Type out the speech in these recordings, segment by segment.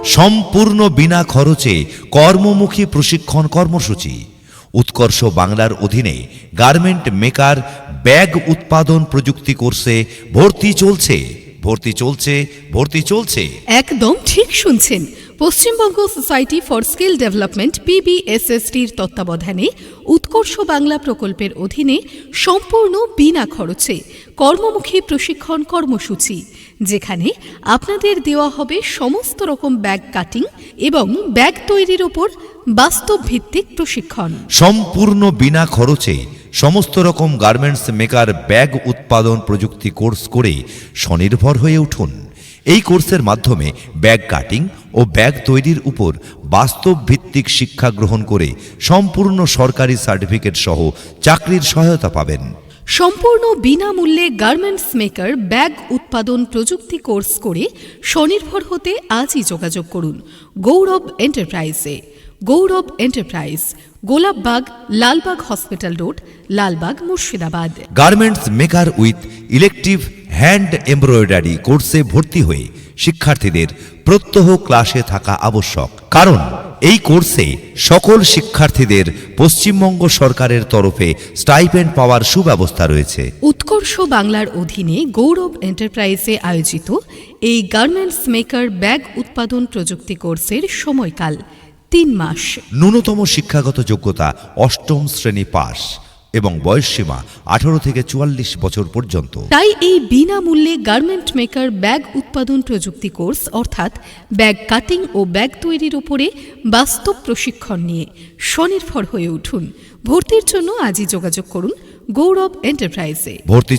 সম্পূর্ণ বিনা খরচে কর্মমুখী প্রশিক্ষণ কর্মসূচি। উৎকর্ষ বাংলার অধীনে গার্মেন্ট মেকার ব্যাগ উৎপাদন প্রযুক্তি কোর্সে ভর্তি চলছে। একদম ঠিক শুনছেন। Paschimbanga society for skill development PBSST-র তত্ত্বাবধানে উৎকর্ষ বাংলা প্রকল্পের অধীনে সম্পূর্ণ বিনা খরচে কর্মমুখী প্রশিক্ষণ কর্মসূচি, যেখানে আপনাদের দেওয়া হবে সমস্ত রকম ব্যাগ কাটিং এবং ব্যাগ তৈরির ওপর বাস্তব ভিত্তিক প্রশিক্ষণ। সম্পূর্ণ বিনা খরচে সমস্ত রকম গার্মেন্টস মেকার ব্যাগ উৎপাদন প্রযুক্তি কোর্স করে স্বনির্ভর হয়ে উঠুন। এই কোর্সের মাধ্যমে ব্যাগ কাটিং ও ব্যাগ তৈরির উপর বাস্তব ভিত্তিক শিক্ষা গ্রহণ করে সম্পূর্ণ সরকারি সার্টিফিকেট সহ চাকরির সহায়তা পাবেন। সম্পূর্ণ বিনামূল্যে গার্মেন্টস মেকার ব্যাগ উৎপাদন প্রযুক্তি কোর্স করে স্বনির্ভর হতে আজই যোগাযোগ করুন গৌরব এন্টারপ্রাইজে। Gaurav enterprise, Golapbagh, Lalbagh hospital road, Lalbagh, Murshidabad. Garments maker with elective hand embroidery কোর্সে ভর্তি হয়ে শিক্ষার্থীদের প্রত্যহ ক্লাসে থাকা আবশ্যক, কারণ এই কোর্সে সকল শিক্ষার্থীদের পশ্চিমবঙ্গ সরকারের তরফে স্টাইপেন্ড পাওয়ার সুব্যবস্থা রয়েছে। উৎকর্ষ বাংলার অধীনে গৌরব এন্টারপ্রাইজে আয়োজিত এই গার্মেন্টস মেকার ব্যাগ উৎপাদন প্রযুক্তি কোর্সের সময়কাল 3 মাস। ন্যূনতম শিক্ষাগত যোগ্যতা 8ম শ্রেণী পাস এবং বয়সসীমা 18 থেকে 44 বছর পর্যন্ত। তাই এই বিনামূল্যে গার্মেন্ট মেকার ব্যাগ উৎপাদন প্রযুক্তি কোর্স অর্থাৎ ব্যাগ কাটিং ও ব্যাগ তৈরির উপরে বাস্তব প্রশিক্ষণ নিয়ে স্বনির্ভর হয়ে উঠুন। ভর্তির জন্য আজই যোগাযোগ করুন গৌরব এন্টারপ্রাইজে। ভর্তি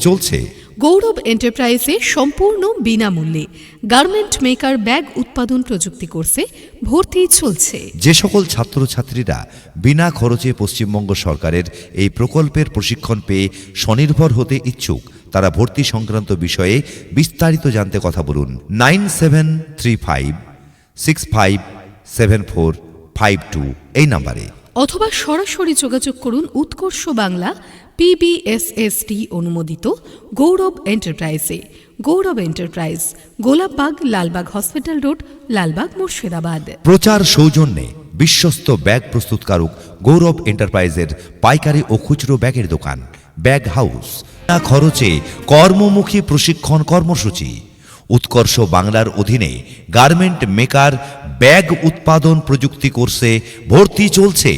চলছে। গৌরব এন্টারপ্রাইজে সম্পূর্ণ বিনামূল্যে গার্মেন্ট মেকার ব্যাগ উৎপাদন প্রযুক্তি কোর্সে ভর্তি চলছে। যে সকল ছাত্রছাত্রীরা বিনা খরচে পশ্চিমবঙ্গ সরকারের এই প্রকল্পের প্রশিক্ষণ পেয়ে স্বনির্ভর হতে ইচ্ছুক, তারা ভর্তি সংক্রান্ত বিষয়ে বিস্তারিত জানতে কথা বলুন 9735657452 এই নাম্বারে, অথবা সরাসরি যোগাযোগ করুন উৎকর্ষ বাংলা PBSST অনুমোদিত গৌরব এন্টারপ্রাইজে। Gaurav enterprise, Golapbagh, Lalbagh hospital road, Lalbagh, Murshidabad. প্রচার সৌজন্যে বিশ্বস্ত ব্যাগ প্রস্তুতকারক গৌরব এন্টারপ্রাইজের পাইকারি ও খুচরো ব্যাগের দোকান ব্যাগ হাউস। বিনা খরচে কর্মমুখী প্রশিক্ষণ কর্মসূচি। উৎকর্ষ বাংলার অধীনে গার্মেন্ট মেকার ব্যাগ উৎপাদন প্রযুক্তি কোর্সে ভর্তি চলছে।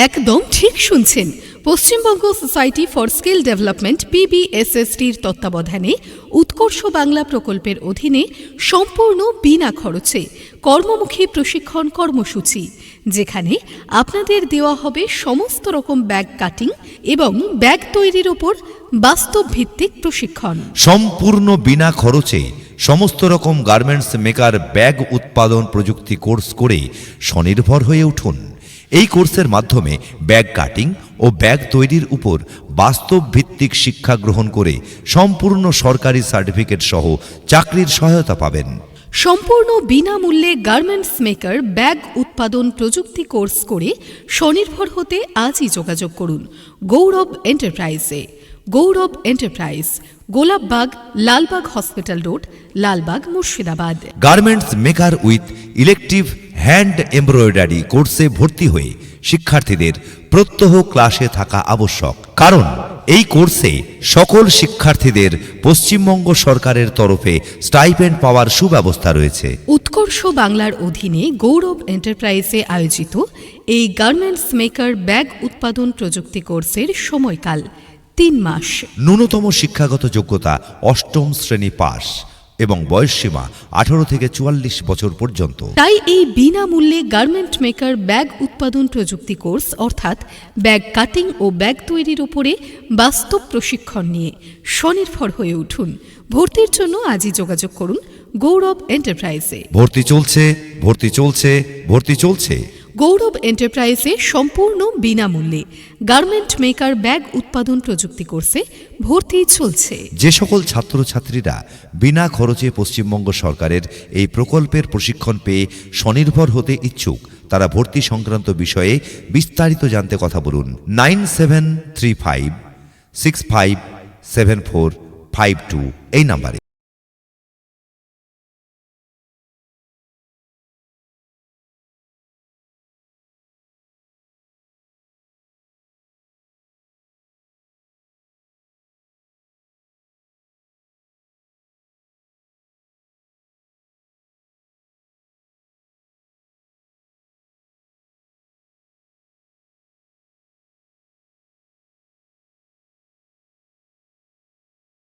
একদম ঠিক শুনছেন। Paschimbanga society for skill development PBSST-র তত্ত্বাবধানে উৎকর্ষ বাংলা প্রকল্পের অধীনে সম্পূর্ণ বিনা খরচে কর্মমুখী প্রশিক্ষণ কর্মসূচি, যেখানে আপনাদের দেওয়া হবে সমস্ত রকম ব্যাগ কাটিং এবং ব্যাগ তৈরির ওপর বাস্তব ভিত্তিক প্রশিক্ষণ। সম্পূর্ণ বিনা খরচে সমস্ত রকম গার্মেন্টস মেকার ব্যাগ উৎপাদন প্রযুক্তি কোর্স করে স্বনির্ভর হয়ে উঠুন। এই কোর্সের মাধ্যমে ব্যাগ কাটিং ও ব্যাগ তৈরির উপর বাস্তব ভিত্তিক শিক্ষা গ্রহণ করে সম্পূর্ণ সরকারি সার্টিফিকেট সহ চাকরির সহায়তা পাবেন। সম্পূর্ণ বিনামূল্যে গার্মেন্টস মেকার ব্যাগ উৎপাদন প্রযুক্তি কোর্স করে স্বনির্ভর হতে আজই যোগাযোগ করুন গৌরব এন্টারপ্রাইজে। Gaurav enterprise, Golapbagh, Lalbagh hospital road, Lalbagh, Murshidabad. Garments maker with elective hand embroidery কোর্সে ভর্তি হয়ে শিক্ষার্থীদের প্রত্যহ ক্লাসে থাকা আবশ্যক, কারণ এই কোর্সে সকল শিক্ষার্থীদের পশ্চিমবঙ্গ সরকারের তরফে স্টাইপেন্ড পাওয়ার সুব্যবস্থা রয়েছে। উৎকর্ষ বাংলার অধীনে গৌরব এন্টারপ্রাইজে আয়োজিত এই গার্মেন্টস মেকার ব্যাগ উৎপাদন প্রযুক্তি কোর্সের সময়কাল 3 মাস। ন্যূনতম শিক্ষাগত যোগ্যতা 8ম শ্রেণী পাস এবং বয়সসীমা 18 থেকে 44 বছর পর্যন্ত। তাই এই বিনামূল্যে গার্মেন্ট মেকার ব্যাগ উৎপাদন প্রযুক্তি কোর্স অর্থাৎ ব্যাগ কাটিং ও ব্যাগ তৈরির উপরে বাস্তব প্রশিক্ষণ নিয়ে স্বনির্ভর হয়ে উঠুন। ভর্তির জন্য আজই যোগাযোগ করুন গৌরব এন্টারপ্রাইজে। ভর্তি চলছে। গৌরব এন্টারপ্রাইজে সম্পূর্ণ বিনামূল্যে গার্মেন্ট মেকার ব্যাগ উৎপাদন প্রযুক্তি কোর্সে ভর্তি চলছে। যে সকল ছাত্রছাত্রীরা বিনা খরচে পশ্চিমবঙ্গ সরকারের এই প্রকল্পের প্রশিক্ষণ পেয়ে স্বনির্ভর হতে ইচ্ছুক, তারা ভর্তি সংক্রান্ত বিষয়ে বিস্তারিত জানতে কথা বলুন 9735657452 এই নাম্বারে।